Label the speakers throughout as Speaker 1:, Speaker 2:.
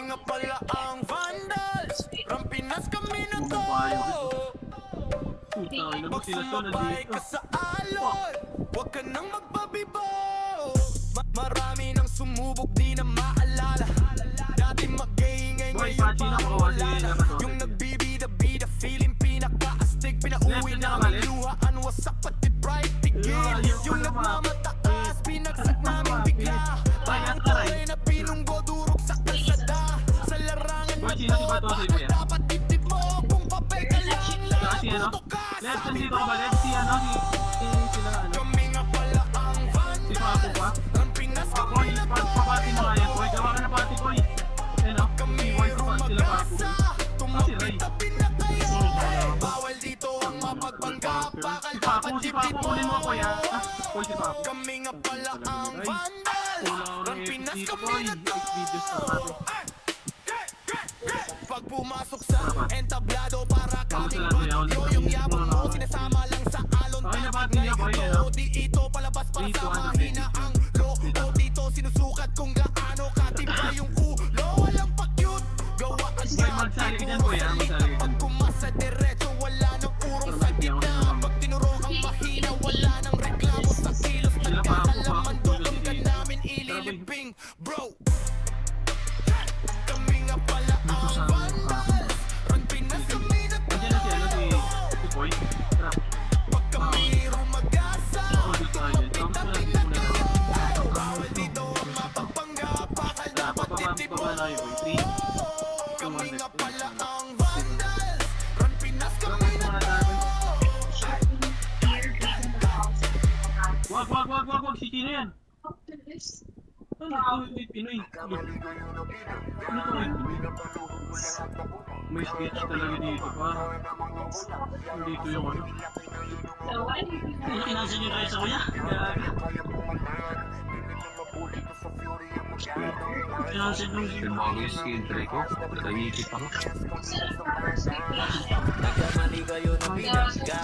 Speaker 1: nga pala ang Vandals. Rampinas kami na to. Pag sumabay ka sa alon, huwag ka nang magbabibo. Marami nang sumubok, di na maalala. Dati mag-iingay, ngayon parang wala na. Yung nagbibida-bida, feeling pinaka-astig. Pinauwi namin luhaan, wasak pati bright tigil. Yung nagmamataas, pinagsak namin bigla. Parang tuloy na pinunggo, durog sa kalsada. Sa larangan na to, bakit dapat titip mo? Kung papel ka lang lang, tutukas.
Speaker 2: Let's see ba? Let's see ano sila ano.
Speaker 1: Kami nga pala ang
Speaker 2: Si Paco ba?
Speaker 1: Rampinas kami na to.
Speaker 2: Papati mo nga yan, boy. Gawa ka na pati, boy. Ano?
Speaker 1: Kami
Speaker 2: Si White pa sila Paco.
Speaker 1: rumagasa, tumapit-tapin na kayo. Bawal dito ang mapagpangga, bakal
Speaker 2: Si
Speaker 1: dapat
Speaker 2: Paco,
Speaker 1: titip mo.
Speaker 2: uli mo ako yan. Boy, si Paco.
Speaker 1: Kami nga pala ang Vandals. Rampinas kami na to.
Speaker 2: Videos na natin.
Speaker 1: Pag pumasok sa entablado, para kaming bagyo. Yung yabang mo, sinasama lang sa alon. Tapos ngayon to, di ito palabas para sa mahina ang loob. Dito sinusukat kung gaano katibay yung ulo. Walang pa-cute, gawa ang
Speaker 2: Magsali ka dyan, boy, ah. Magsali ka dyan.
Speaker 1: pag kumasa diretso, wala nang urong sa gitna. Pag tinuro ang mahina, wala nang reklamo sa kilos. Nagkakalaman doon ka namin ililibing, bro. Kami nga pala ang Vandals. Rampinas kami na to.
Speaker 2: Andiyan na si ano, si Boy. Tara.
Speaker 1: Pag kami rumagasa, tumapit-tapin na kayo. Bawal dito ang mapagpangga, bakal dapat titip mo. Kami nga pala ang Vandals. Rampinas kami na to.
Speaker 2: Wag, si Chino yan. Ano to, Pinoy? Ano to, May sketch talaga dito pa. Dito yung ano.
Speaker 3: Pinansin nyo kayo sa kuya? Pinansin nyo
Speaker 4: Yung mga skill tray ko, naiikip ako.
Speaker 1: Nagkamali kayo ng binangga.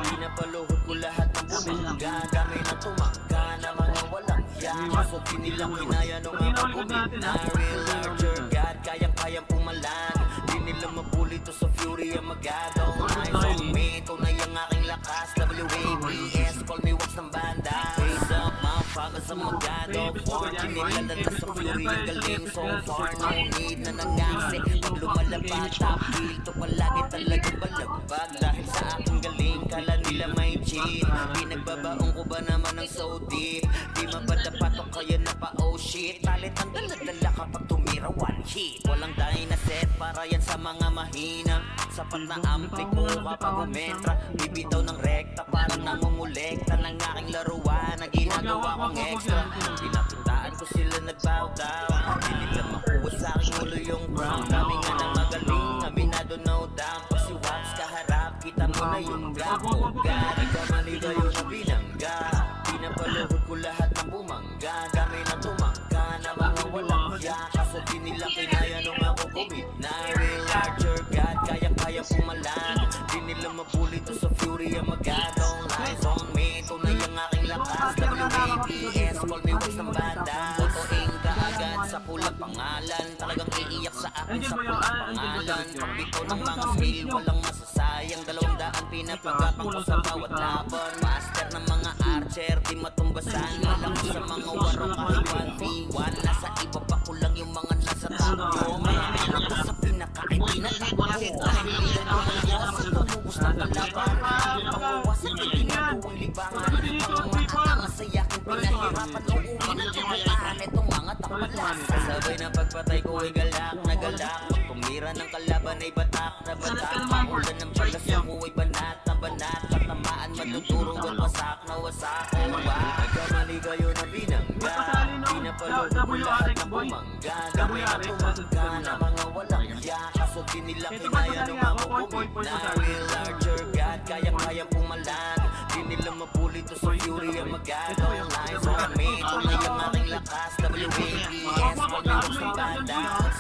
Speaker 1: Pinapaluhod ko lahat ng bumangga. Kami na tumangga na mga walang yan. Kaso pinilang kinaya nung mga kumit na real larger God. Kayang-kayang pumalan. Di nila mabuli to sa fury ang magagaw. Eyes on me, tunay ang aking lakas. WAPS, call me wax ng banda. Raise up, motherfuckers ang magado. Fortune nila na nasa fury ang galing. So far, no need na nangasi. Pag lumalabas, top deal to palagi talaga balagbag. Dahil sa aking galing, kala nila may cheat. Pinagbabaong ko ba naman ng so deep? Di mapadapatok kaya na pa oh shit. Talit ang daladala kapag tumira one hit. Walang dahil na set para yan sa mga mahina. Sapat na ampli ko kapag umentra. Bibitaw ng rekta parang nangungulekta ng aking laruan na ginagawa kong extra. Pinakitaan ko sila nagbow down. Di nila makuha sa aking ulo yung crown. Kami nga na magaling, aminado no doubt. Pag si Wax kaharap, kita mo na yung gapo. Nagkamali kayo na binangga. Pinapaluhod ko lahat ng bumangga. Kami na tumangga na mga walang hiya. Kaso di nila kinaya nung ako kumit na real larger God. Kayang-kayang pumalan. Di nila mabuli to sa fury ang magadong. Lies on me, tunay ang aking lakas. WAPS, call me wax ng banda. Tutuing ka agad sa kulang pangalan. Talagang iiyak sa akin sa kulang pangalan. Pagbito ng mga skill, walang masasayang. 200 pinapagapang ko sa bawat laban. Master ng mga archer, di matumbasan. Malaki sa mga warong kahit 1v1. Nasa iba pa ko lang yung mga nasa tapo. Mayroon ako sa pinakain, pinatapo. Kahit hindi na ako tumubos ng kalaban. Pangawasan yung ginagawang libangan. Mga masaya kong pinahirapan. Uuwi na tumataan itong mga tapalas. Sabay na pagpatay ko ay galak na galak. Pag tumira ng kalaban ay batak na batak. Pangulan ng balas mo ay banat na banat. Katamaan matuturo at wasak na wasak. Nagkamali kayo na binangga. Pinapaluhod ko lahat ng bumangga. Kami na tumangga na mga walang hiya. Kaso di nila kinaya nung ako kumit na real larger God. Kayang-kayang pumalan. Di nila mabuli to sa fury ang magadong. Lies on me, tunay ang aking lakas. WAPS, pag-iwas ng bandas.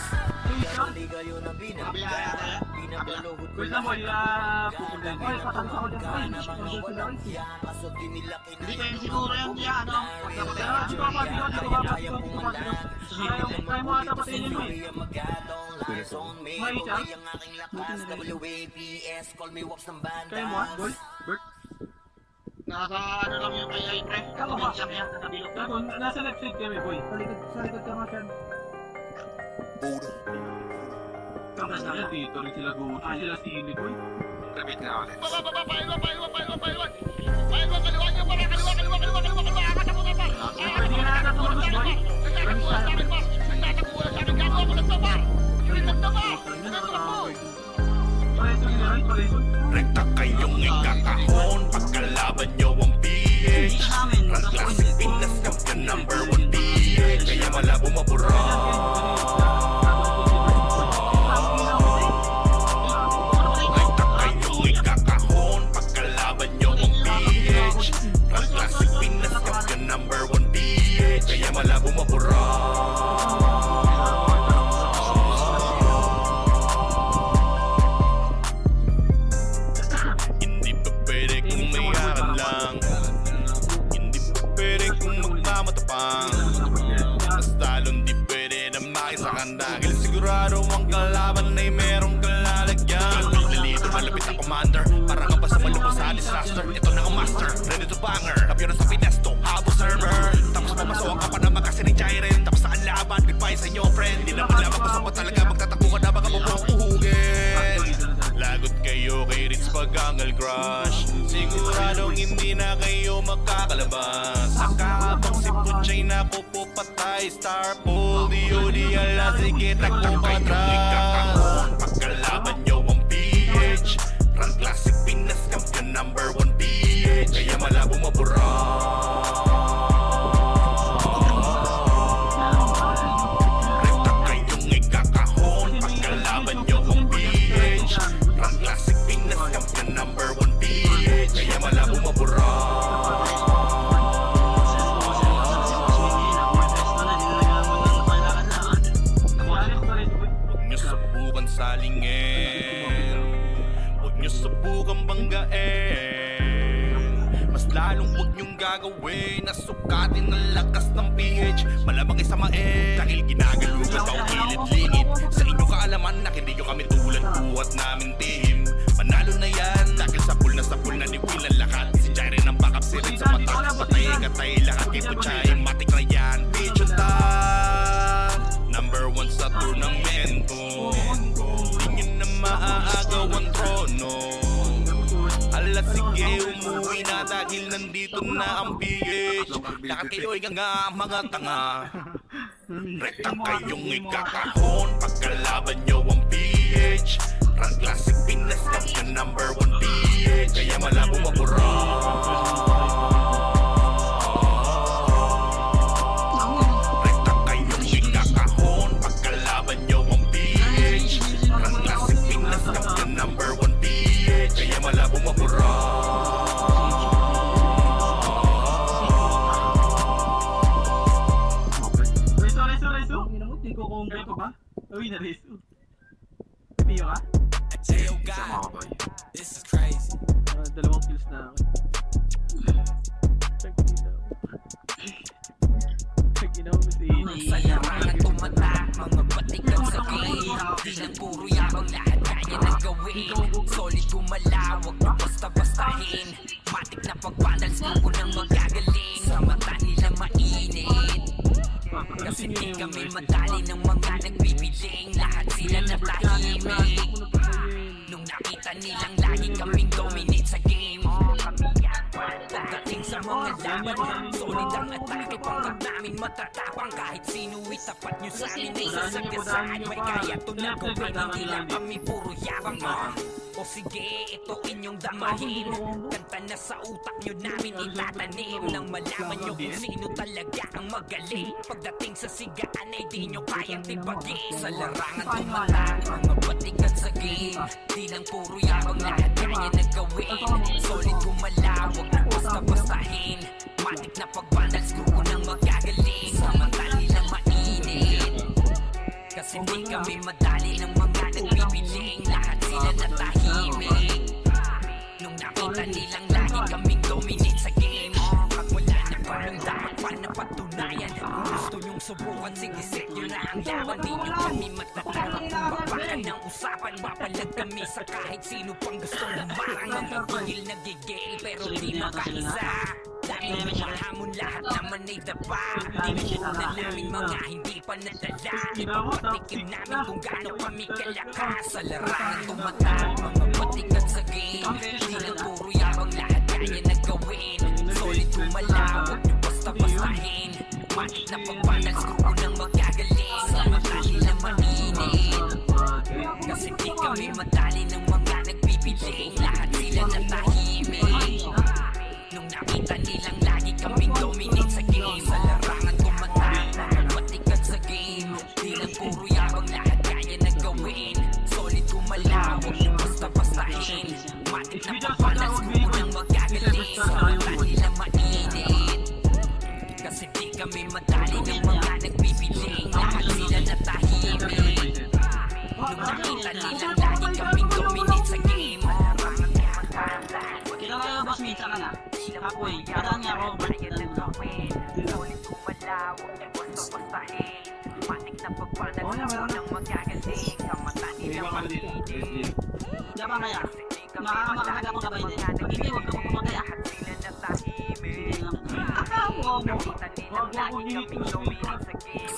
Speaker 1: Nagkamali kayo na binangga. paluhod ko
Speaker 2: Wait lang boy, pupunta
Speaker 5: Boy, patalis ako dyan, boy. Nandun sila, boy.
Speaker 1: kaso di nila
Speaker 3: Hindi kayo siguro yan siya, ano?
Speaker 2: Kaya, di ko ba, di ko ba, kaya mo ata patayin mo eh. May chance? Kaya mo boy? Bert?
Speaker 3: Nasa ano lang yung kay ay pre. Kapaminsak yan, nakabilog na.
Speaker 2: Ako, nasa left side kami boy.
Speaker 5: Sa likod ka nga siya.
Speaker 2: Tapos na yan, dito rin sila gusto. Sila sili boy.
Speaker 4: Repeat nga ulit.
Speaker 2: Pwede ka na ata tumagos boy. Pareso ginaran, pareso.
Speaker 6: Rekta kayong ikakahon pagkalaban nyo ang PH. Run Classic Pinas Champion number 1 PH. Kaya malabo mapura. Rekta kayong ikakahon pagkalaban nyo ang PH. Run Classic Pinas Champion number 1 PH. Kaya malabo mapura. Hindi pa pwede kung may harap lang. Hindi pa pwede kung magmamatapang. Mas lalong di pwede na makisakan dahil sigurado ang kalaban ay merong kalalagyan. Nalito malapit ang commander, para ka pa sa malupang sa disaster. Ito na ang master, ready to banger. Kapiro sa Finesto, habo server. Tapos mamasawa ka pa na makasinichairin. Tapos saan laban, goodbye sa inyo friend. Di naman lamang kung saan talaga magtatako ka na baka mabubuhugin. Lagot kayo kay Ritz Pagangal Crush. Siguradong hindi na kayo makakalabas. Akahabang si Puchay na kupupatay. Star Pool, DOD ala, sige takbo patras. Pagkalaban nyo ang PH. Run Classic Pinas Champion number 1 PH. Kaya malabo mapura. Rekta kayong ikakahon pagkalaban nyo ang PH. Run Classic Pinas Champion number 1 PH. Kaya malabo mapura. Huwag nyo subukan salingin. Huwag nyo subukan banggain. Mas lalong huwag nyong gagawin na sukatin ang lakas ng PH. Malamang isamain dahil ginagalugan pa ang kilid-lingid. Sa inyo kaalaman na hindi nyo kami tulad buhat namin team. Manalo na yan dahil sapul na ni Will ang lahat. Si Jairen ang backup, si Rin sa mata. Patay katay lahat kay Puchay. Matik na yan, bitch on top. Number 1 sa turnamento. Di nyo na maaagaw ang trono. Ala sige, umuwi na dahil nandito na ang PH. Lahat kayo ay nga mga tanga. Rekta kayong ikakahon pagkalaban nyo ang PH. Run Classic Pinas Champion number 1 PH. Kaya malabo mapura. Rekta kayong ikakahon pagkalaban nyo ang PH. Run Classic Pinas Champion number 1 PH. Kaya malabo mapura.
Speaker 2: Reso. Hindi ko kumbay ko ba? Uwi na reso. Piyo ka?
Speaker 4: Isa mga boy.
Speaker 2: Dalawang kills na ako. Tag-ina mo si
Speaker 7: Sa larangan tumatak, mga batikan sa game. Di lang puro yabang, lahat kaya na gawin. Solid gumalaw, wag mo basta-bastahin. Matik na pag-vandals, ko nang magagaling. Sa mata nila mainit. Kasi di kami madali ng mga nagbibiling. Lahat sila natahimik. Nung nakita nilang lagi kaming dominate sa game. Pagdating sa mga laban, solid ang atake. Pangkat namin matatapang. Kahit sino itapat nyo sa amin ay sasagasaan. May kaya to na gawin, hindi lang kami puro yabang. O sige, ito inyong damahin. Kanta na sa utak nyo namin itatanim. Nang malaman nyo kung sino talaga ang magaling. Pagdating sa sigaan ay di nyo kayang tipagin. Sa larangan tumatak, mga batikan sa game. Di lang puro yabang, lahat kaya na gawin. Solid gumalaw, wag na basta-bastahin. Matik na pag-vandals, grupo nang magagaling. Sa mata nila mainit. Kasi di kami madali ng mga nagbibiling. Lahat sila natahimik nung nakita nilang lagi kaming dominate sa game. Pag wala na kaming dapat pa na patunayan, kung gusto nyong subukan, sige set nyo na ang laban. Di nyo kami matatarang kung babakan ng usapan. Mapalag kami sa kahit sino pang gustong humarang. Mga gigil nagigil pero di makaisa. Dahil mga hamon lahat naman ay dapa. Dinuunan namin mga hindi pa nadala. Ipapatikim namin kung gaano kami kalakas. Sa larangan tumatak, mga patikan sa game. Di na puro yabang, lahat kaya na gawin. Solid kumalaw, huwag nyo basta-bastahin. Manik na pagpanals ko unang magagaling. Sa mata nila mainit, kasi di kami madali ng mga nagbibiling. Lahat sila natahimik nung nakita nilang lagi kaming dominate sa game. Sa larangan tumatak, mga patikan sa game. Di lang puro yabang, lahat kaya na gawin. Solid kumalaw, huwag nyo basta-bastahin. Matik na pagpanals ko unang magagaling. Sa mata nila mainit, kasi di kami madali ng mga nagbibiling. Lahat sila natahimik nung nakita nilang lagi kaming dominate sa game.
Speaker 2: Kita kayo, boss, minsan ka na. Apoy, kataan niya ako.
Speaker 7: Solid kumalaw, huwag nyo basta-bastahin. Matik na pagpanals ko unang magagaling. Sa mata nila mainit,
Speaker 2: Diyan ba kaya? Makakamakamag ako gabay din. Pag hindi, huwag ka pumatay.
Speaker 7: lahat sila natahimik.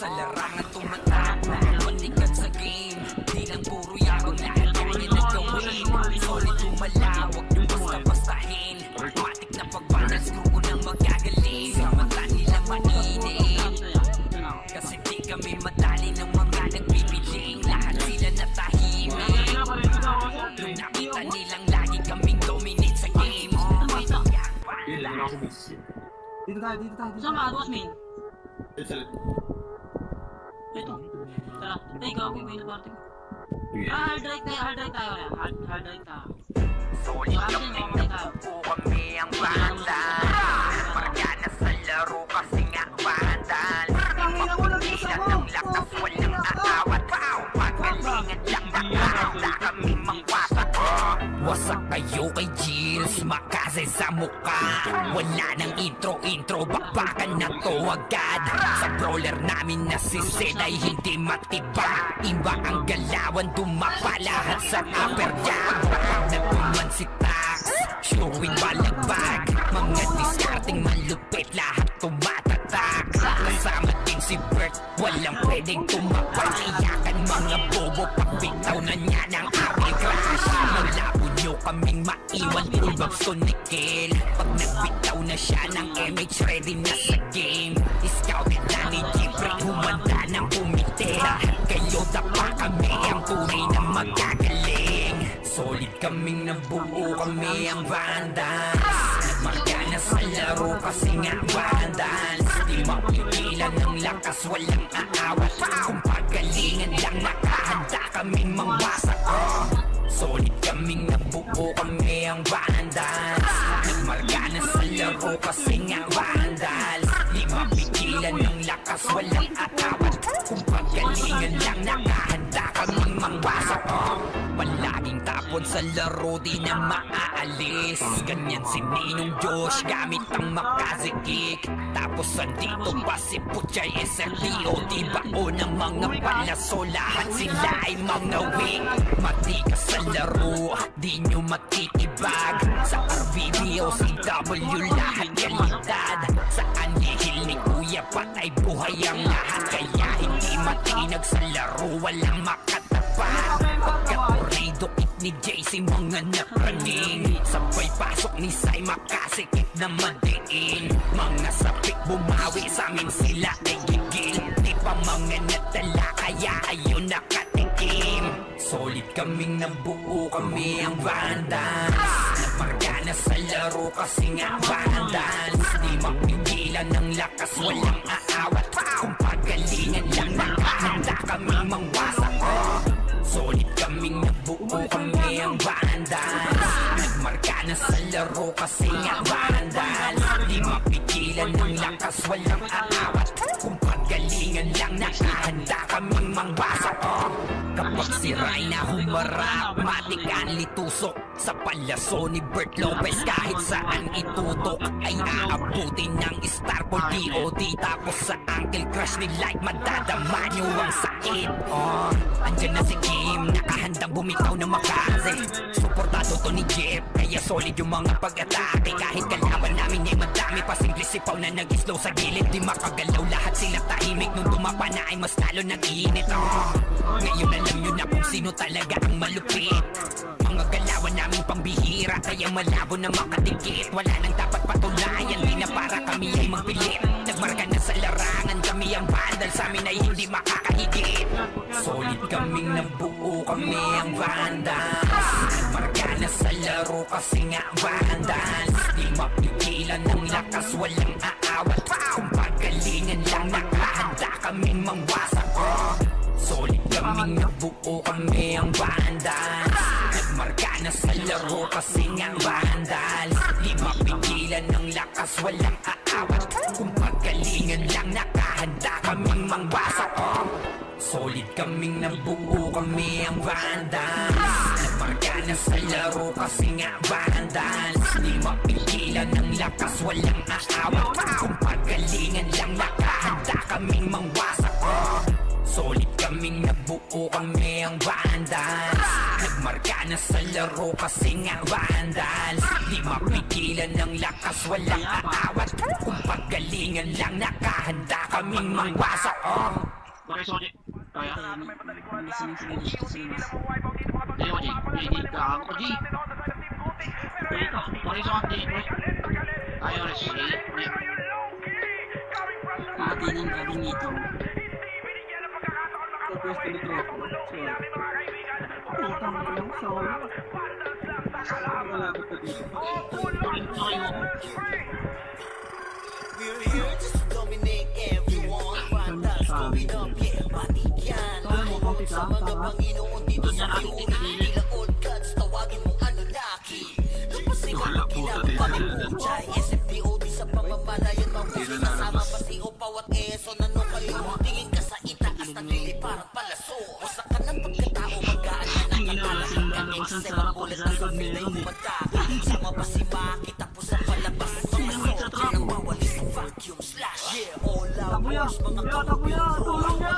Speaker 7: Sa larangan tumatak, patikan sa game. Di lang puro yabang, lahat kaya na gawin. Solid kumalaw, huwag nyo basta-bastahin. Matik na pagpanals ko unang magagaling. Sa mata nila mainit, kasi di kami madali ng mga nagbibiling. Lahat sila natahimik nung nakita nilang lagi kaming dominate sa game.
Speaker 5: Dito tayo, dito tayo.
Speaker 2: Saan ka, boss, min? Ito. Tara, ikaw, gawin na party ko. Hard drive tayo. Hard drive tayo.
Speaker 7: Solid kaming nabuo kami ang banda. Marga na sa laro kasi nga bandal. Mapigilan ng lakas, walang aawat. Pagalingan lang nakahanda kami mangwasak. Wasak kayo kay Gilles, makasay sa mukha. Wala nang intro, bakbakan na to agad. Sa brawler namin na si Zed ay hindi matiba. Iba ang galawan, dumapa lahat sa upper jab. Nagpuman si Tax, showing balagbag. Mga discarding malupit, lahat tumatatak. Kasama din si Bert, walang pwedeng tumapas. Iyakan mga bobo, pagbitaw na niya ng apple crash. Malabo nyo kaming maiwan, pulbab sunikin. Pag nagbitaw na siya ng MH, ready na sa game. Scouted na ni Gibray, humanda ng kumite. Lahat kayo dapa kami, ang tunay na magagaling. Solid kaming nabuo, kami ang vandals. Marga na sa laro kasi nga vandals. Di mapigilan ng lakas, walang aawat. Kung pagalingan lang, nakahanda kaming mangwasak. Solid kaming nabuo, kami ang vandals. Nagmarga na sa laro kasi nga vandals. Di mapigilan ng lakas, walang aawat. Kung pagalingan lang, nakahanda kaming mangwasak. Palaging tapon sa laro, di na maaalis. Ganyan si Ninong Josh, gamit ang makazikik. Tapos andito pa si Puchay SLDO. Di bao ng mga palaso, lahat sila ay mga wing. Mati ka sa laro, di nyo matitibag. Sa RVB o CW, lahat kalidad. Sa anihil ni Kuya patay buhay ang lahat. Kaya hindi matinag sa laro, walang makatapat. Pagka-purido ni JC, mga napraning. Sabay pasok ni Sai, makasikip na madiin. Mga sapik bumawi, sa amin sila ay gigil. Di pa mga natala, kaya ayun nakatikim. Solid kaming nabuo, kami ang vandals. Nagmarga na sa laro kasi nga vandals. Di mapigilan ng lakas, walang aawat. Kung pagalingan lang, nakahanda kaming mangwasak. Solid kaming nabuo, nabuo kami ang vandals. Nagmarka na sa laro kasi nga vandals. Di mapigilan ng lakas, walang aawat. Kung paggalingan lang nakahanda kaming mangwasak. Kapag si Rayna humarap, matikan litusok sa palyaso ni Bert Lopez. Kahit saan itutok ay aabutin ng Star Paul DOD. Tapos sa Uncle Crush ni Light, madadama nyo ang sakit. Andyan na si Kim, nakahandang bumitaw na makaze. Suportado to ni Jeff, kaya solid yung mga pag-atake. Kahit kalaban namin ay madami pa, simple sipaw na nag-slow sa gilid. Di makagalaw, lahat sila tahimik. Nung tumapa na ay mas lalo nag-iinit. Ngayon alam nyo na kung sino talaga ang malupit. Mga galawan namin pambihira, kaya malabo na makadikit. Wala nang dapat patunayan, di na para kami ay magpilit. Nagmarka na sa larangan, kami ang vandal, sa amin ay hindi makakahigit. Solid kaming nabuo, kami ang vandals. Nagmarka na sa laro kasi nga vandals. Di mapigilan ng lakas, walang aawat. Kung pagalingan lang nakahanda kaming mangwasak. Solid kaming nabuo, kami ang vandals. Nagmarka na sa laro kasi nga vandals. Di mapigilan ng lakas, walang aawat. Kung pagalingan lang nakahanda kaming mangwasak. Solid kaming nabuo, kami ang vandals. Nagmarka na sa laro kasi nga vandals. Di mapigilan ng lakas, walang aawat. Kung pagalingan lang nakahanda kaming mangwasak. Solid kaming nabuo, kami ang vandals. Nagmarka na sa laro kasi nga vandals. Di mapigilan ng lakas, walang aawat. Kung pagalingan lang nakahanda kaming mangwasak.
Speaker 3: Bakit Soji? Kaya?
Speaker 5: Nagising sila dito sa labas.
Speaker 3: Hindi mo, G. Hindi, gago ko, G. Bakit Soji? Ayaw na siya.
Speaker 5: Kakatingin kami nito. Tapos tuloy ako. Putang ina lang sa ulo. Malapit pa dito.
Speaker 1: We're here just to dominate everyone. Vandals going up, yeah, pati yan. Nalulog sa mga Panginoon dito sa Piyuni. Ilang old gods, tawagin mong Anunnaki. Lapasin ko ang ginagawa ng Puchay. SFDOD sa pamamalayan, mabuhay kasama pa si Opaw at Eso. Nano kayo, tingin ka sa itaas, naglili parang palaso. Wasak ka ng pagkatao, magaan ka ng akala. Ang Excel, ang ulit na sa feel na yung mataka. Sama pa si Maki, tapos ang palabas. Mga soldier nang mawali sa vacuum slash. Yeah, all out wars, mga
Speaker 2: Tulong niya!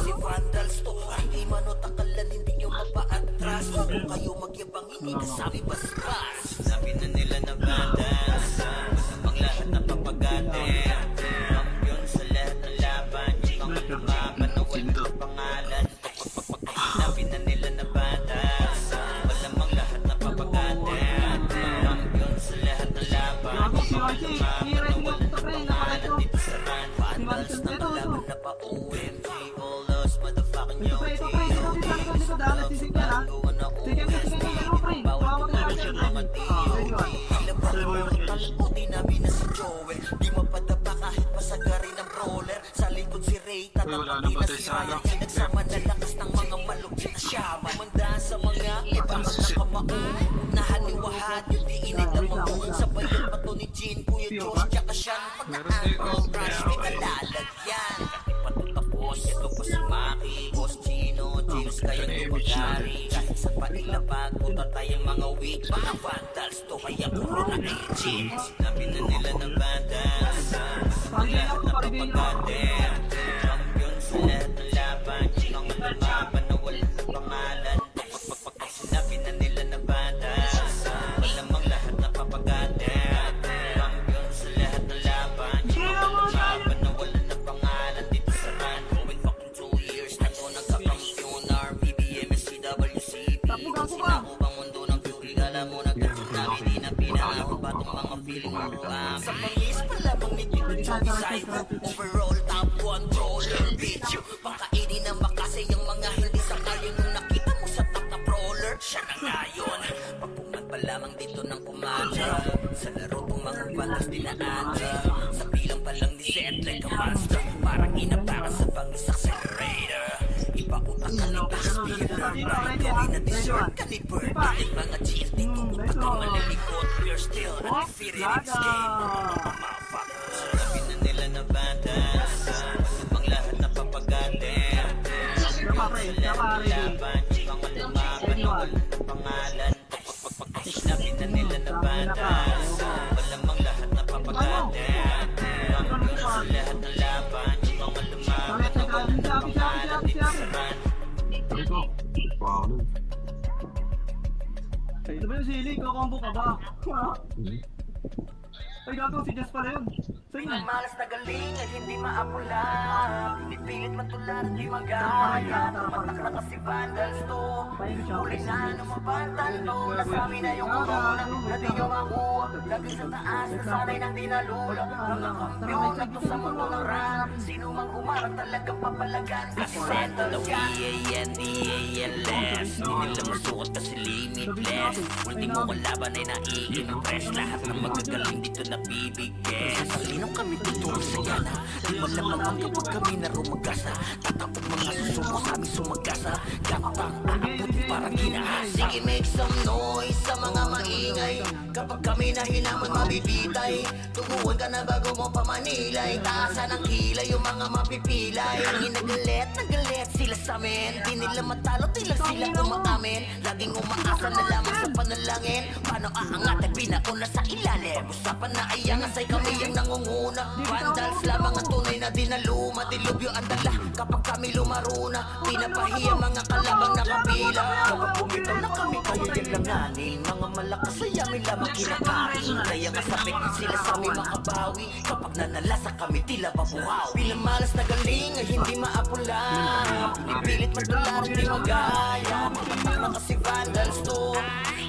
Speaker 1: kasi vandals to. Hindi manotakala, hindi nyo mapa-atras. Kung kayo magyabang, hindi kasabi basbas. Sabi na nila na vandals, masamang lahat na papagate. Kampiyon sa lahat ng laban, chikang lumaban na walang pangalan. Sabi na nila na vandals, masamang lahat na papagate. Kampiyon sa lahat ng laban, chikang lumaban na walang pangalan. Dito sa run, vandals na malaban na pa-OMG. All those motherfucking
Speaker 2: Ito pre, ito pre, ito dito, dito, dahil sisig ka na. Sige, pre, tawag na lang siya.
Speaker 1: Talikutin namin na si Joel. Di mapadapa kahit pasagarin ng brawler. Sa likod si Ray, tatapati na si Ryan. Nagsama na lakas ng mga malupit na syama. Mandaan sa mga ibang nakamaon. Nahaliwahan yung di init na mabuon. Sabay yung pato ni Jean, Kuya Josh, tsaka Sean. Pagka-alcohol rush, may kalalagyan. Patutapos, ito po si Maki, Boss Chino, James kayang gumagari. Kahit sa pailapag, punta tayong mga weak. Mga vandals to, kaya puro na aging. Sinabi na nila ng vandals, ang lahat na papagate. Kampiyon sa lahat ng laban, chikang matalaban na walang pangalan. Sinabi na nila ng vandals, malamang lahat na papagate. Kampiyon sa lahat ng laban, chikang matalaban na walang pangalan. Dito sa run, going fucking 2 years na to nagkakampiyon. RBBM, SCWCB, sinakubang mundo ng fury. Alam mo nagkatsunami, di na pinahawag ba itong mga feeling mo? Sa pangis pala mong nityo Psycho, overall top controller, bitch. Pakainin na makasay ang mga hindi sa kayo nung nakita mo sa top na brawler. Siya na ngayon, pagpungan pa lamang dito ng kumanda. Sa laro tong mga balas dinaanda. Sa bilang pa lang ni Zed like a monster. Parang inapara sa bangis accelerator. Iba utak ka nito, speed, gawin na din
Speaker 7: caliber Bakit mga chill dito Huwag kang malilikot We're still undefeated in this game Motherfuckers
Speaker 1: Sabi na nila na bandas Ang lahat na papagaling Laban, mga lumaban na walang pangalan Sabi na nila na bandas Malamang lahat na papagaling Lahat ng laban, mga lumaban na walang pangalan Itisaran
Speaker 2: Ano ba yung sili? Kakombo ka ba? Ay, gato, si Jess pala yun. Sa'yo na.
Speaker 7: Malas na galing ay hindi maapula Pinipilit matulad di magaya Tumatak na kasi vandals to Huli na numabantan to Nasami na yung corona Na di nyo makuha Lagi sa taas Nasanay nang di nalula Mga kampiyon na to sa mundo ng rap Sino mang humarang talagang papalagan Kasi settle ka
Speaker 1: E-A-N-D-A-L-S Di nila masukat kasi limitless Ultimo kalaban ay nai-impress Lahat ng magagaling dito nabibigay Sasalinong kami dito masaya na Di malamang kapag kami na rumagasa Tatapog mga susubo sa amin sumagasa Gapang aabot parang ginahasa Sige make some noise sa mga maingay Kapag kami na hinamon mabibitay Tunguhan ka na bago mo pamanilay Taasan ng kilay yung mga mapipilay Nagalit sila sa amin Di nila matalo, di lang sila umaamin Laging umaasa na lamang sa panalangin Paano aangat ay pinauna sa ilalim Usapan na ayangas ay kami ang nangunguna Vandals lamang ang tunay na dinaluma Dilubyo ang dala kapag kami lumaro na Pinapahiya mga kalabang nakapila Kapag bumitaw na kami kayo yung langanin Mga malakas ay amin lamang kinakain Kaya masapit sila sa aming makabawi Kapag nanalasa kami tila pabuhaw Pinamalas na galing ay hindi maapula Pinipilit matulad di magaya Mapatak na kasi vandals to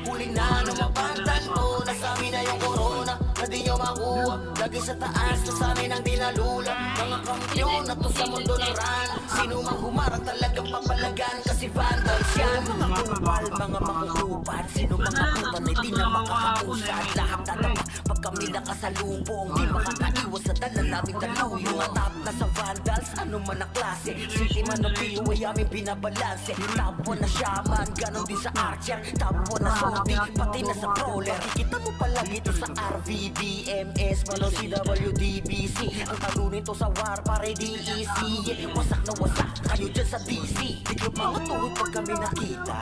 Speaker 1: Huli na numabantan to Nasami na yung corona na di nyo makuha Lagi sa taas, nasanay nang dinalula Mga kampiyon na to sa mundo ng ran Sino mang humarang talagang papalagan Kasi vandals yan Mga kupal, mga makukupad Sino mga kutan ay di na makakausad Lahat tatapa pag kami nakasalubong Di makakaiwas sa dala naming taluyong At tap na sa vandals, ano man ang klase City man o piyo ay aming binabalanse Tapo na shaman, ganon din sa archer Tapo na sorti, pati na sa brawler Kikita mo palagi ito sa RVBMS Malo si WDBC Ang talo nito sa war pare DEC Wasak na wasak kayo dyan sa DC Biglo mga tuhod pag kami nakita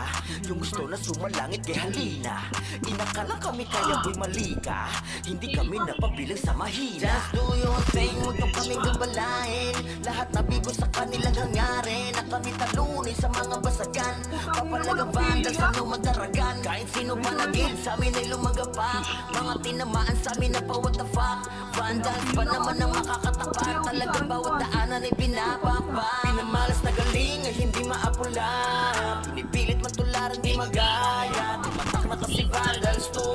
Speaker 1: Yung gusto na sumalangit kay halina Inakala kami kaya ko'y malika Hindi kami napabilang sa mahina Just do your thing, huwag nyo kaming gabalain Lahat nabigo sa kanilang hangarin Na kami talunin sa mga basagan Papalagang vandals ano magdaragan Kahit sino pa nagil sa amin ay lumagapak Mga tinamaan sa amin na pa what the fuck Vandals pa naman ang makakatapat Talagang bawat daanan ay pinapakpak Pinamalas na galing ay hindi maapula Pinipilit matularan di magaya Tumatak na kasi vandals to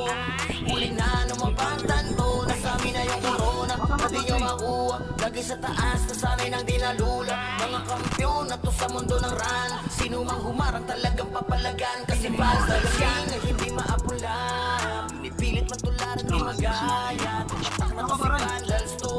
Speaker 1: Huli na numabantan to Nasami na yung corona na di nyo makuha Lagi sa taas nasanay nang dinalula Mga kampiyon na to sa mundo ng ran Sino mang humarang talagang papalagan Kasi vandals yan ay hindi maapula Pinipilit matularan di magaya Tumatak na kasi vandals to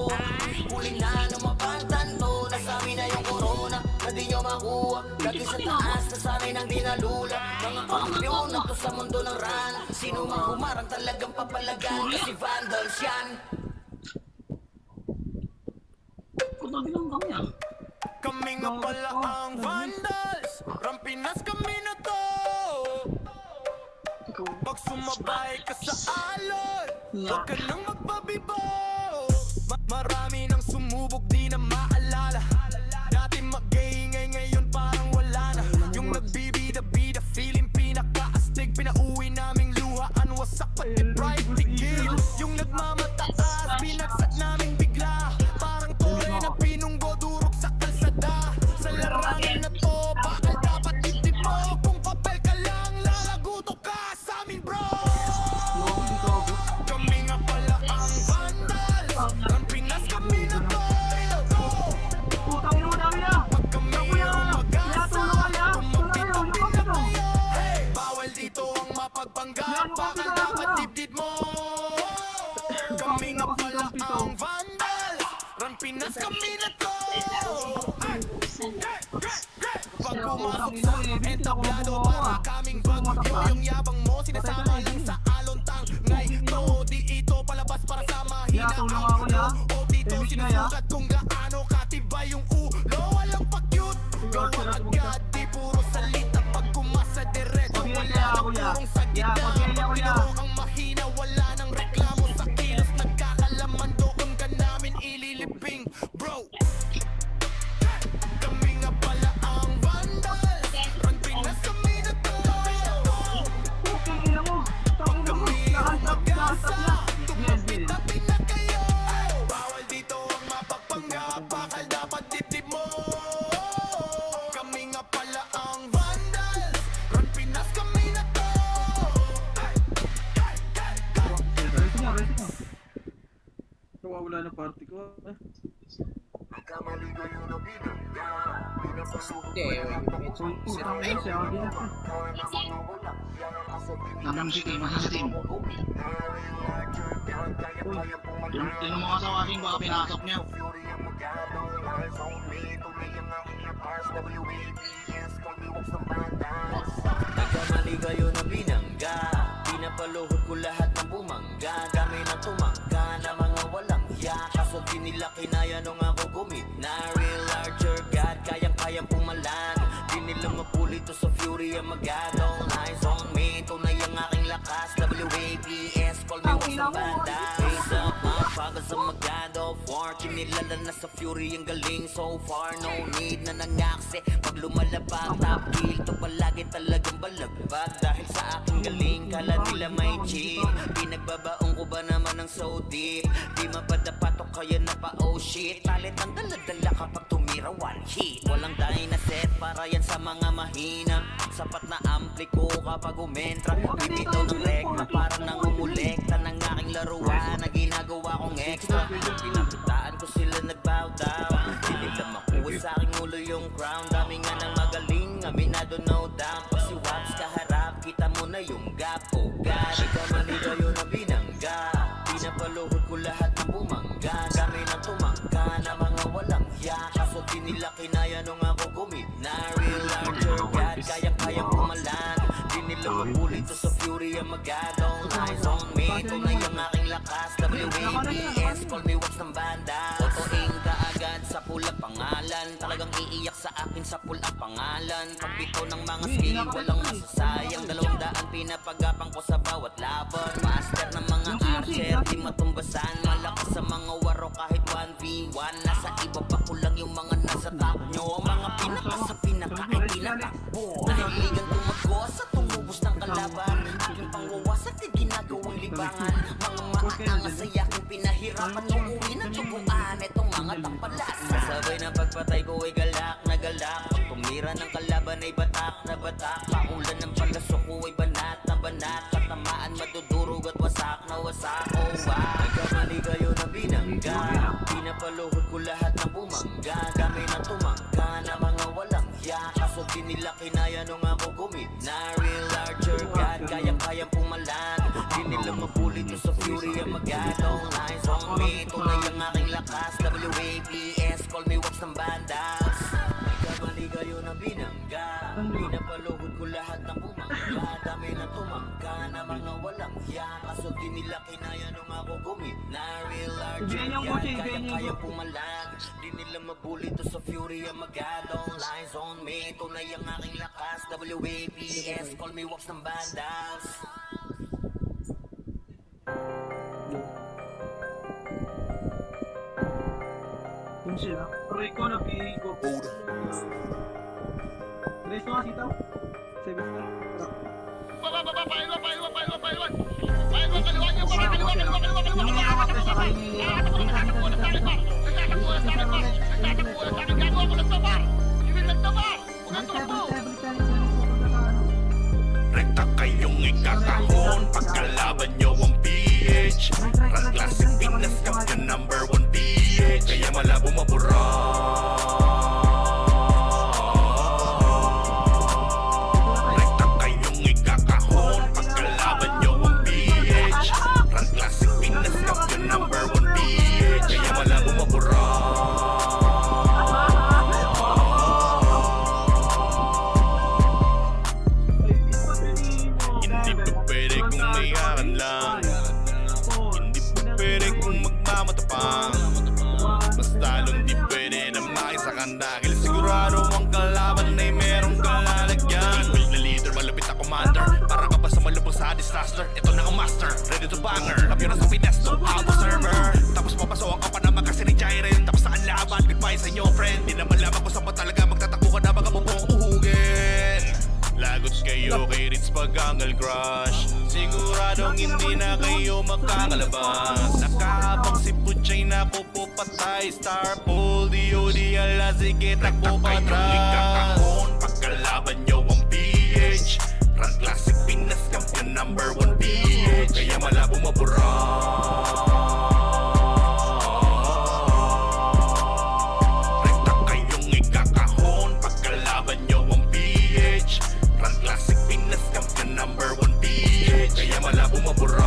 Speaker 1: Huli na numabantan to Nasami na yung corona na di nyo makuha Lagi sa taas nasanay nang dinalula Mga kampiyon na to sa mundo ng ran Sino mang humarang talagang papalagan Kasi vandals yan
Speaker 5: Kutabi lang kami ah.
Speaker 6: Kami nga pala ang vandals Rampinas kami na to Pag sumabay ka sa alon Huwag ka nang magpabibo Marami nang sumubok di na maalala Dati mag-iingay ngayon parang wala na Yung nagbibida-bida feeling pinaka-astig Pinauwi naming luhaan wasak pati pride tigil Yung nagmamataas binagsak naming bigla Parang toy na pinunggo durog sa kalsada Sa larangan na to bakal dapat itimo Kung papel ka lang lalaguto ka sa amin bro Kami nga pala ang vandals Ang Pinas kami na
Speaker 1: pumasok sa entablado. Para kaming bagyo, yung yabang mo sinasama lang sa alontang. Ngayon di ito palabas para sa mahina ang ulo. O dito sinusukat kung gaano katibay yung ulo. Walang pa-cute, gawa agad, di puro salita. Pag kumasa diretso, wala nang purong sa gitna. Pag pinuro ang mahina, wala nang reklamo sa kilos. Nagkakalaman doon ka namin ililibing, bro. Kami nga pala ang vandal. Run Pinas kami na to. Kami ang mag-asa. Tumabi-tabi na kayo. Bawal dito ang mapagpanggap. Bakal dapat dibdib mo. Kami nga pala ang vandal. Run Pinas kami na to.
Speaker 2: Wala na party ko.
Speaker 3: Namang si Kim, masa si Tim. Tinong mga sawasing baka pinasok niya.
Speaker 1: Nagkamali kayo na binangga. Pinapaluhod ko lahat ng bumangga. Kami na tumangga na mga walang hiya. Kaso di nila kinaya nung ako gumit na real larger God. Kayang-kayang pumalan. Di nila mapuli to sa fury ang magadong. Eyes on me, tunay ang aking lakas. WAPS, call me what's the banda. Raise up, motherfuckers sa magado. War, kinilala na sa fury ang galing. So far, no need na nangaksi. Pag lumalabag, top kill to palagi talagang balagbag. Dahil sa aking galing, kala nila may chill. Pinagbabaong ko ba naman ng so deep? Di mapadapat o kaya na pa oh shit. Talit ang daladala kapag tumira one hit. Walang dahil na set para yan sa mga mahina. Sapat na ampli ko kapag umentra. Bibitaw ng rekta parang nangumulekta ng aking laruan na ginagawa kong extra. Pinakitaan ko sila nag-bow down. Hindi lang makuha sa aking ulo yung crown. Dami nga ng magaling, aminado no doubt. Pag si Waps kaharap, kita mo na yung gap. Oh God, ikamali kayo na binangga. Pinapaluhod ko lahat ng bumangga. Kami na tumangga na mga walang hiya. Kaso di nila kinaya nung ako gumit na real larger God. Kayang-kayang pumalan. Di nila mapuli to sa fury ang magadong. Eyes on me, tunay ang aking lakas. WAPS, call me what's ng banda. Totoing ka agad sa pula pangalan. Talagang iiyak sa akin sa pula pangalan. Pagbito ng mga skill, walang masasayang. 200 pinapagapang ko sa bawat laban. Master ng mga archer, di matumbasan. Malakas sa mga waro kahit 1v1. Nasa iba pa ko lang yung mga nasa top nyo. Mga pinaka sa pinaka ay pinatakbo. Nahiligan tumago sa tumubos ng kalaban. Aking pangwawas at di ginagawang libangan. Mga maaangas sa yaking pinahirapan. Umuwi ng tubuan itong mga tampalas. Sabay na pagpatay ko ay galak na galak. Pag tumira ng kalaban ay batak na batak. Paulan ng palasok ko ay banat na banat. Katamaan madudurog at wasak na wasak. Oh wow, nagkamali kayo na binangga. Pinapaluhod ko lahat ng bumangga. Kami na tumangga na mga walang hiya. Kaso di nila kinaya nung ako gumit na real larger God. Kayang-kayang pumalan. Di nila mapuli to sa fury ang magadong. Eyes on me, tunay ang aking lakas. WAPS, call me what's ng bandas. Nagkamali kayo na binangga. Pinapaluhod ko lahat ng bumangga. Dami na tumangga na mga walang hiya. Kaso di nila kinaya nung ako gumit na real larger God. Kayang-kayang pumalan. Di nila mabuli to sa fury ang magadong. Lies on me, tunay ang aking lakas. WAPS, call me what's ng bandas.
Speaker 2: Kung sila. Roy ko na pigo. Race ko nga sitaw. 7 star.
Speaker 6: Rekta kayong ikakahon. Pagkalaban nyo ang PH. Run Classic Pinas Champion #1 PH. Kaya malabo mabura. Rekta kayong ikakahon. Pagkalaban nyo ang PH. Run Classic Pinas Champion #1 PH. Kaya malabo mabura. sa disaster. Ito na ang master, ready to banger. Kapyo na sa Pinesto, out of server. Tapos papasokan ka pa naman kasi ni Jairen. Tapos saan laban, goodbye sa inyo friend. Di naman laban kung saan pa talaga magtatakbo ka na baka mo pong uhugin. Lagot kayo kay Ritz Pagangal Crush. Siguradong hindi na kayo makakalabas. Nakahabang si Puchay na pupupatay. Star Pool, D.O.D. ala sige takbo patras. Pagkalaban nyo ang PH. Run Classic Pinas Champion #1 PH. Kaya malabo mabura. Rekta kayong ikakahon. Pagkalaban nyo ang PH. Run Classic Pinas Champion #1 PH. Kaya malabo mabura.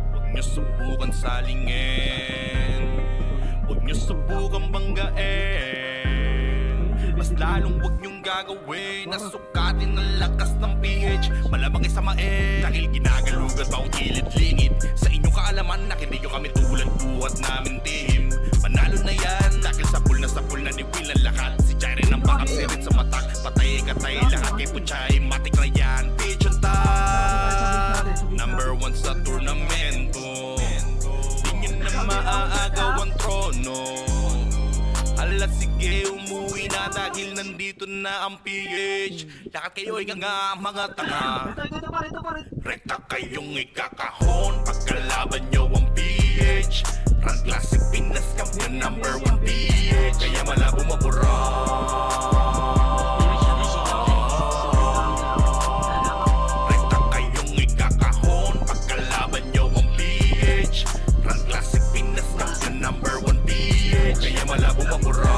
Speaker 6: Huwag nyo subukan salingin. Huwag nyo subukan banggain. Mas lalong huwag nyong gagawin. Nasukatin ang lakas ng PH. Malamang isamain. Dahil ginagalugat pa ang kilid-lingid. Sa inyong kaalaman na hindi nyo kami tulad buhat namin team. Manalo na yan. Dahil sa pool na ni Will ang lakat. Si Jairen ang backup si Ritz sa matak. Patay lahat kay Puchay. Matik na yan. Pitch on top. #1 sa turnamento. Di nyo na maaagaw ang trono. Ala sige umuwi na dahil nandito na ang PH. Lahat kayo ay nga mga tanga. Rekta kayong ikakahon. Pagkalaban nyo ang PH. Run Classic Pinas Champion #1 PH. Kaya malabo mabura. Rekta kayong ikakahon. Pagkalaban nyo ang PH. Run Classic Pinas Champion #1 PH. Kaya malabo mabura.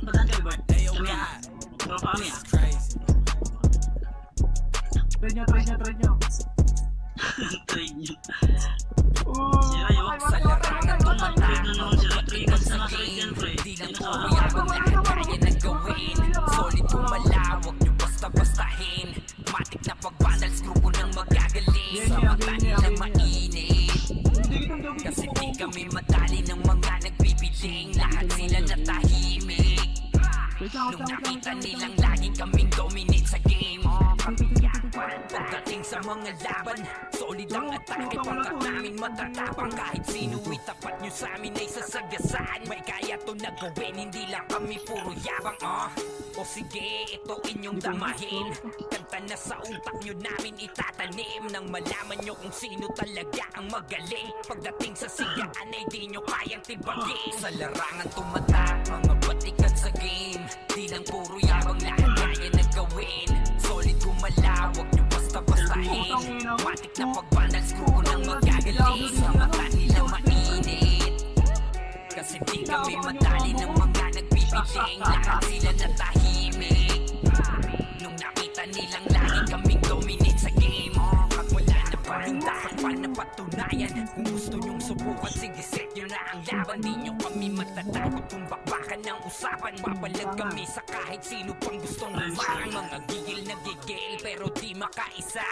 Speaker 5: Bataan kayo, Bart. Kami yan. Tropa kami ah.
Speaker 2: Trade nyo.
Speaker 5: Trade nyo. Si Ayo.
Speaker 7: Sa larangan tumatak
Speaker 5: Sila trade na nga trade yan, pre.
Speaker 7: Di lang puro yabang lahat kaya nang gawin. Solid kumalawak nyo basta-bastahin. Matik na pag-vandal screw ko nang magagaling. Sa mata nila mainit. Kasi di kami madali ng mga nagbibiling. Lahat sila natahimik. Nung nakita nilang lagi kaming dominate sa game. Pagdating sa mga laban, solid ang atake. Pangkat namin matatapang. Kahit sino itapat nyo sa amin ay sasagasaan. May kaya to na gawin, hindi lang kami puro yabang. O sige, ito inyong damahin. Kanta na sa utak nyo namin itatanim. Nang malaman nyo kung sino talaga ang magaling. Pagdating sa sigaan ay di nyo kayang tibagin. Sa larangan tumatak, mga batikan sa game. Di lang puro yabang, lahat kaya na gawin. Solid kumalawak nyo basta-bastahin. Matik na pag-vandal screw ko nang magagaling. Sa mata nila mainit. Kasi di kami madali ng mga nagpipiling. Lahat sila natahimik. Nung nakita nilang lagi kaming dominate sa game. Pag wala na pa rin dapat pa na patunayan. Kung gusto nyong subukan, sige set nyo na ang laban. Di nyo kami matatakot kung bakbakan ng usapan. Papalag kami sa kahit sino pang gustong humarang. Mga gigil na gigil pero di makaisa.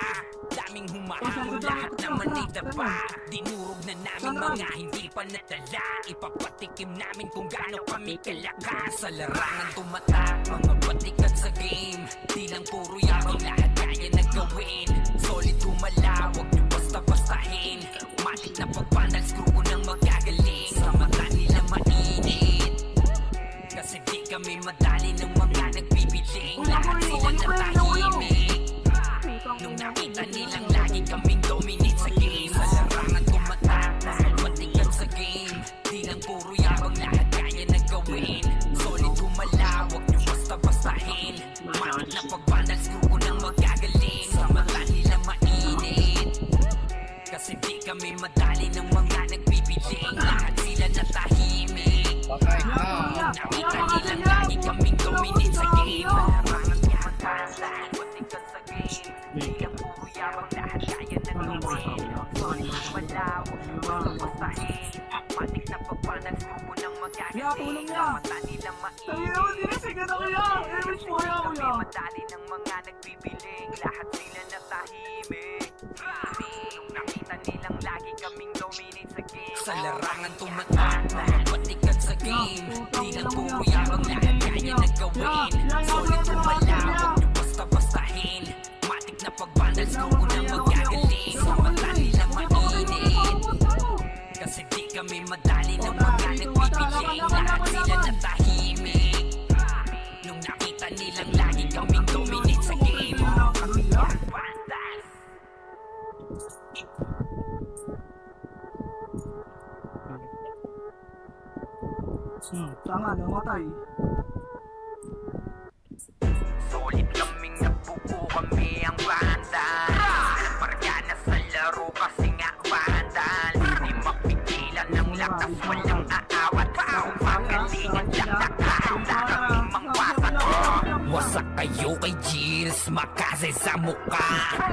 Speaker 7: Daming humahamon, lahat naman ay daba. Dinurog na namin mga hindi pa natala. Ipapatikim namin kung gaano kami kalakas. Sa larangan tumatak, mga batikan sa game. Di lang puro yabang, lahat kaya na gawin. Solid kumalawak nyo basta-bastahin. Matik na pag-vandal screw ko nang magagaling. Sa mata nila mainit. Kasi di kami madali ng mga nagbibiling. Lahat sila natahimik. Nung nakita nilang lagi kaming dominate sa game. Sa larangan tumatak, mga batikan sa game. Di lang puro yabang, lahat kaya na gawin. Solid kumalawak nyo basta-bastahin. Matik na pag-vandal screw ko nang magagaling. Sa mata nila mainit. Kasi di kami madali ng mga nagbibiling. Lahat sila natahimik. Nakita nilang lagi kaming dominate sa game. Larangan tumatak, lahat batikan sa game. Di lang puro yabang, lahat kaya na gawin. Solid kumalawak nyo basta-bastahin. Matik na pag-vandal screw ko nang magagaling. Sa mata nila mainit.
Speaker 2: Sige na kuya! Image mo kuya!
Speaker 7: madali ng mga nagbibiling. Lahat sila natahimik. Nung nakita nilang lagi kaming dominate sa game. Sa larangan tumatak, mga patikan sa game. Di lang puro yabang, lahat kaya na gawin. Solid tumala, huwag niyo basta-bastahin. Matik na pag-vandals, gusto na magagaling. Sa mata nilang mainit, kasi di kami madali ng mga nagbibiling. Lahat sila natahimik. Nung nakita nilang lagi kaming dominate sa game. Vandals.
Speaker 2: Tama, namatay.
Speaker 7: Solid kaming nabuo, kami ang vandal. Marga na sa laro kasi nga vandal. Di mapigilan ng lakas, walang aawat. Pagalingan lang nakahanda kaming mangwasak. Wasak kayo kay Gilles, makase sa mukha.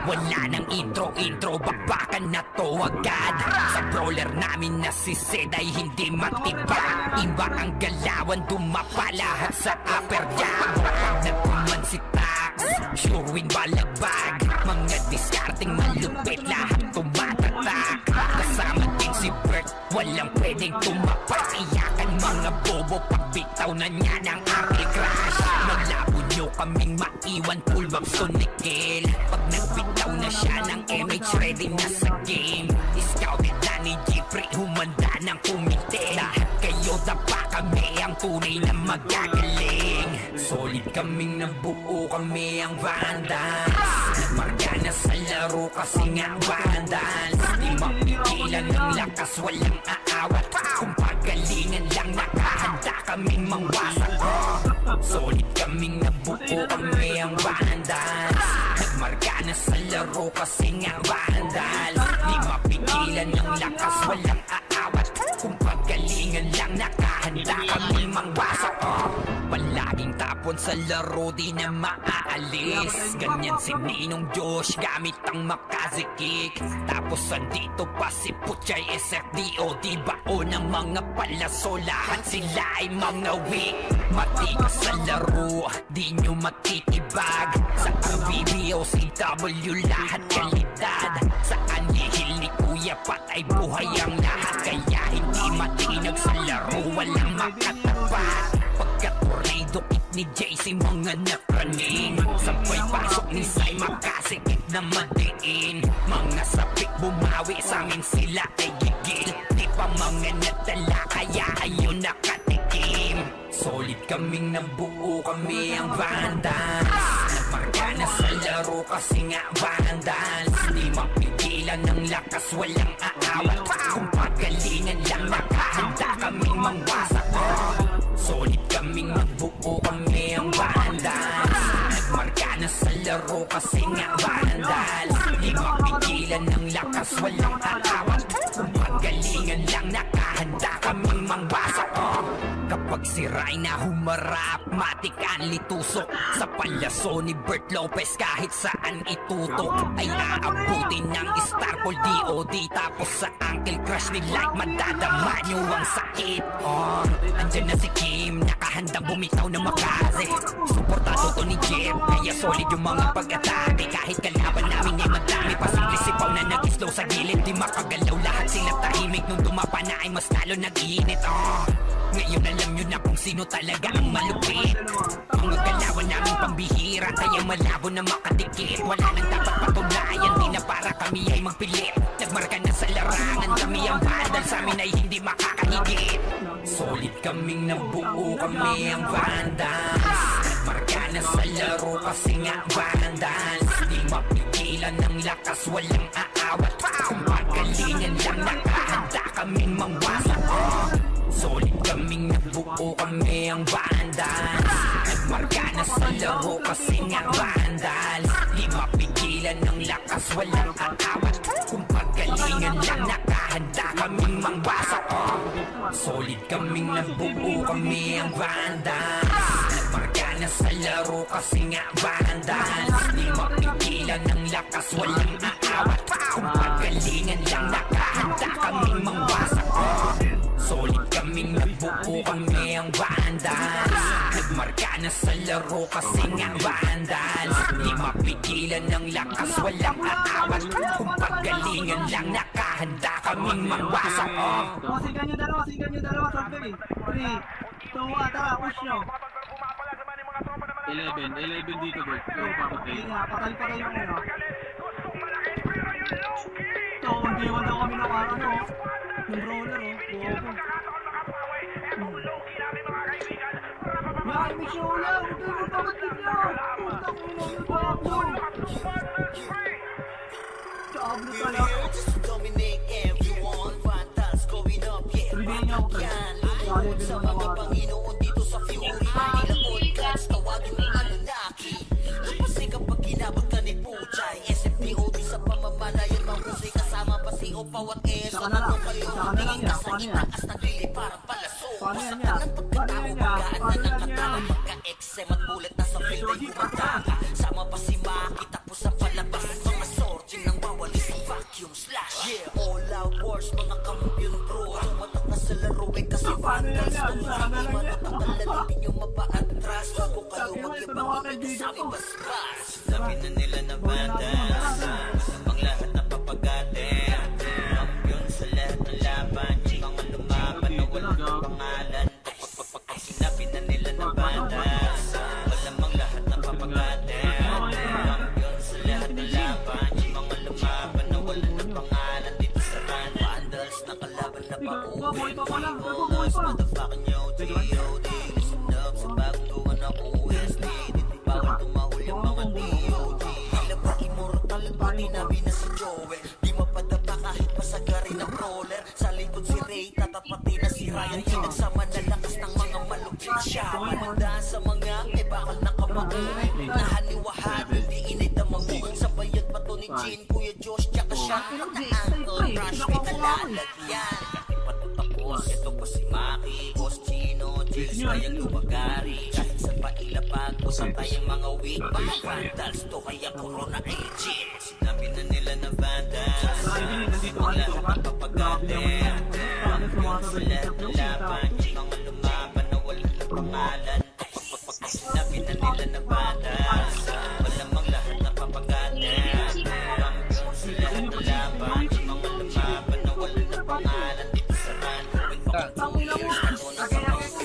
Speaker 7: Wala nang intro, bakbakan na to agad. Sa brawler namin na si Zed ay hindi matibag. Iba ang galawan, dumapa lahat sa upper jab. Nagpuman si Tax, sure win balagbag. Mga discarding malupit, lahat tumatatak. Kasama din si Bert, walang pwedeng tumapak. Iyakan mga bobo, pagbitaw na niya ng Arctic Crash. Malabo nyo kaming maiwan, full box to nickel. Pag nagbitaw na siya ng MH, ready na sa game. Scouted na ni Jeffrey, humanda ng kumite. Lahat kayo dapa, kami ang tunay na magagaling. Solid kaming nabuo, kami ang vandals. Marga na sa laro kasi nga vandals. Di mapigilan ng lakas, walang aawat. Kung pagalingan lang nakahanda kaming mangwasak. Solid kaming nabuo, kami ang vandals. Marga na sa laro kasi nga vandals. Di mapigilan ng lakas, walang aawat. Kung pagalingan lang nakahanda kaming mangwasak. Palaging tapon sa laro, di na maaalis. Ganyan si Ninong Josh, gamit ang Makaze kick. Tapos andito pa si Puchay SFDO, di bao ng mga palaso. Lahat sila ay mga weak. Matigas sa laro, di nyo matitibag. Sa BBO, CW, lahat kalidad. Sa anihil ni Kuya Patay, buhay ang lahat. Kaya hindi matinag sa laro, walang makatapat. Pagka-tornado kit ni JC, mga napraning. Sabay pasok ni Sai, makasikip na madiin. Mga sapik bumawi, sa amin sila ay gigil. Di pa mga nadala, kaya ayun nakatikim. Solid kaming nabuo, kami ang vandals. Nagmarka na sa laro kasi nga vandals. Di mapigilan ng lakas, walang aawat. Kung pagalingan lang nakahanda kaming mangwasak. Solid kaming nabuo, kami ang vandals. Nagmarka na sa laro kasi nga vandals. Di mapigilan ng lakas, walang aawat. Kung pagalingan lang nakahanda kaming mangwasak. Kapag si Rayna humarap, matik ang litusok. Sa palaso ni Bert Lopez, kahit saan itutok ay aabutin ng Starpol DOD. Tapos sa Uncle Crush ni Light, madadama nyo ang sakit. Andyan na si Kim, nakahandang bumitaw ng Makaze. Suportado to ni Jeff, kaya solid yung mga pag-atake. Kahit kalaban namin ay madami, pasimple sipaw na nag-slow sa gilid. Di makagalaw, lahat sila tahimik. Nung dumapa na ay mas lalo nag-iinit. Ngayon alam nyo na kung sino talaga ang malupit. Mga galawan namin pambihira, kaya malabo na makadikit. Wala nang dapat patunayan, di na para kami ay magpilit. Nagmarka na sa larangan, kami ang vandal, sa amin ay hindi makakahigit. Solid kaming nabuo, kami ang vandals. Nagmarka na sa laro kasi nga vandals. Di mapigilan ng lakas, walang aawat. Kung pagalingan lang nakahanda kaming mangwasak. Solid kaming nabuo, kami ang vandals. Nagmarka na sa laro kasi nga vandals. Di mapigilan ng lakas, walang aawat. Kung pagalingan lang nakahanda kaming mangwasak. Solid kaming nabuo, kami ang vandals. Nagmarka na sa laro kasi nga vandals. Di mapigilan ng lakas, walang aawat. Kung pagalingan lang nakahanda kaming mangwasak. Solid kaming nabuo, kami ang vandals. Marka na sa laro kasi nga vandals. Di mapigilan ng lakas, walang aawat. Kung paggalingan lang nakahanda kaming mangwasak.
Speaker 2: Sigan nyo dalawa, sabi. 3, 2, 1, tara, push nyo.
Speaker 8: 11 dito, boy.
Speaker 2: Sige nga, patay yung ano. Ito, undiwan daw kami ng ano, yung roller, oh. Yan, may show lang! Ito yung magpapatid nyo! Putang ina, may bago! Diablo talaga!
Speaker 1: Just to dominate everyone. Vandals going up, yeah.
Speaker 2: Sabihin niyo ako, pre.
Speaker 1: Yan, lulong sa mga Panginoon dito sa Fury. Hindi lang all gods, tawagin mo Anunnaki. Kasi kapag kinabot ka ni Puchay, SFDOD sa pamamalayan mahusay kasama pa si Opaw at ESO.
Speaker 2: Saka na lang.
Speaker 1: Ano kayo?
Speaker 2: Saka na lang
Speaker 1: Tingin
Speaker 2: yan.
Speaker 1: ka sa
Speaker 2: Paano yan?
Speaker 1: itaas ng lili parang palaso.
Speaker 2: Paano yan
Speaker 1: Basta
Speaker 2: yan?
Speaker 1: ka ng pagkatao,
Speaker 2: Paano yan yan?
Speaker 1: magaan na
Speaker 2: Paano yan
Speaker 1: nakatala.
Speaker 2: yan?
Speaker 1: Pagka-XM at bullet na sa field ay gumagaka. Sama pa si Maki tapos ang palabas. Mga sorting ng bawal isang vacuum slash. Yeah, all out wars, mga kampiyon bro. Tumatak na sa laro eh kasi vandals to. Hindi matatagal na hindi nyo mapaatras. Kung kayo magyabang ito sa amin basbas. Sabi na nila na vandals, ang lahat na papagatin. Kampiyon sa lahat ng laban, yung mga lumaban na walang pangalan. Pag sinabi na nila na vandals, malamang lahat na papagatin. Kampiyon sa lahat ng laban, yung mga lumaban na walang pangalan. Dito sa run, vandals na kalaban na pauwi. Boss, motherfucking yo, G.O.D. Listen up sa bagong gawa na OST. Dito bawal tumahol yung mga D.O.D. Tila ba immortal at matinabi na si Joel. Di mapadapa kahit pasagari ng brawler. Sa likod si Ray, tatapati na si Ryan. Pinagsama na lakas ng mga malupit siya. Manandaan sa mga may bakal na kamakain. Nahaniwahan, hindi inidamang mo. Sa bayad pa to ni Jean, Kuya Josh, tsaka siya. Pagka-uncle, rush, may nalalagyan. Tapos, ito po si Maki, Boss Chino, Jace, Ryan Lumagari. Kahit sa pailapag, usap tayong mga weak. Mga vandals to, kaya corona agent. Sinabi na nila na vandals, ang lahat ng papagatin. Kampiyon sa lahat ng laban, mga lumaban na walang pangalan. Sinabi na nila na vandals, malamang lahat ng papagatin. Kampiyon sa lahat ng laban, mga lumaban na walang pangalan. Dito sa run,
Speaker 2: Tangin na mo!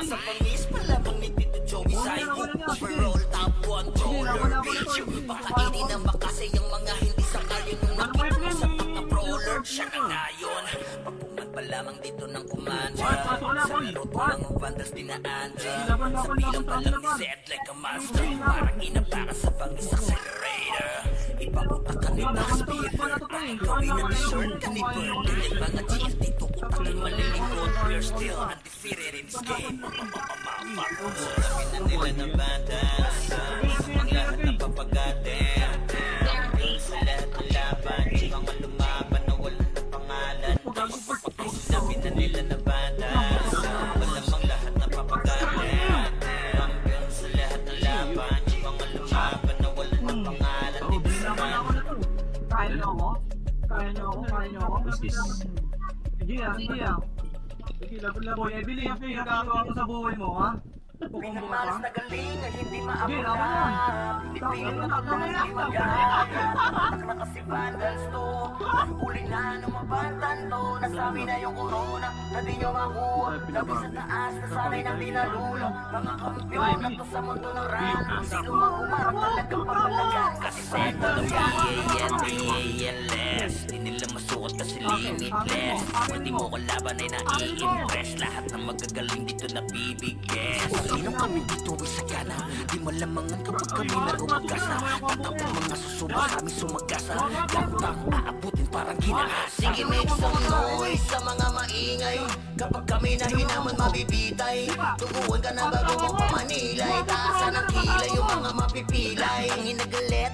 Speaker 1: sa pangis palamang ni Tito Joey Saigo. Overall top 1 brawler bitch. Pakainin ang makasay ang mga hindi sangayon. Nung nakita ko sa mga brawler, siya na ngayon. Pagpungan pa lamang dito ng commander. Sa laro to mga vandals dinaandra. Sa bilang pa lang set like a monster. Parang inapakan sa pangis accelerator. Ipaputak ka ni Max Speeder. Gawin na t-shirt ka ni Bird. Dahil mga chill dito utakin malilingkod. We're still undefeated in this game. Sabi na nila na bandas, ang lahat na papagatin. Kampiyon sa lahat ng laban, yung mga lumaban na walang na pangalan. Sabi na nila na bandas, malamang lahat na papagatin. Kampiyon sa lahat ng laban, yung mga lumaban na walang na pangalan. Dito sa run.
Speaker 2: Kaya niyo ako? Kaya niyo ako? Sige ah. Sige, laboy. Billy, yung pinagagawa ko sa buhay mo, ha? Pukumbo ka
Speaker 1: Pinamalas
Speaker 2: pa?
Speaker 1: na galing ay hindi
Speaker 2: Sige,
Speaker 1: maabot
Speaker 2: ako
Speaker 1: na.
Speaker 2: yan.
Speaker 1: Pinipilit na hindi magaling. Na kasi vandals to. Huling na ng mabantan to. Nasabi na yung corona na di nyo makuha. Labi sa taas na sanay na pinalulo. Mga kampiyon na to sa mundo ng run. Kung sino mang umarap talagang pamalagan. Kasi second of PALS. Di nila masuot kasi limitless. Pwede mo kalaban ay nai-impress. Lahat ng magagaling dito na bibigyan. Sino kami dito ay sagana? Di malamangan kapag kami narumagasa. Tatapong mga susuba sa aming sumagasa. Gantang aabutin parang ginahas. Sige, make some noise sa mga maingay. Kapag kami na hinaman mabibitay. Tuguan ka na bago mo pamanilay. Taasan ng kilay yung mga mapipilay. Ang nagalit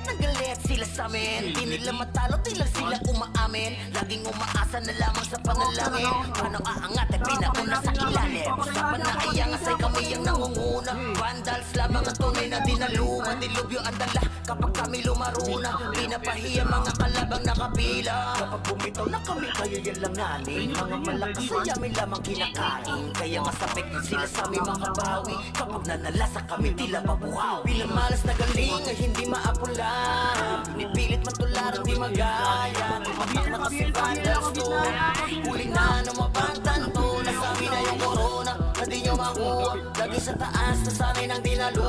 Speaker 1: sila.
Speaker 7: nila sa amin. Di nila matalo, di lang sila umaamin. Laging umaasa na lamang sa panalangin. Paano aangat ay pinauna sa ilalim. Usapan na ayangas ay kami ang nangunguna. Vandals lamang ang tunay na dinaluma. Dilubyo ang dala kapag kami lumaruna. Pinapahiya mga kalabang nakapila. Kapag bumitaw na kami kayo yan lang nanin. Mga malakas ay amin lamang kinakain. Kaya masapik sila sa aming mga bawi. Kapag nanalasa kami tila mabuhaw. Bilang malas na galing ay hindi maapula. Pinipilit matularan di magaya. Kapag na kasi vandals to. Huli na ng mabantan to. Nasa amin na yung corona na di nyo makuha. Lagi sa taas na sa amin ang dinalo.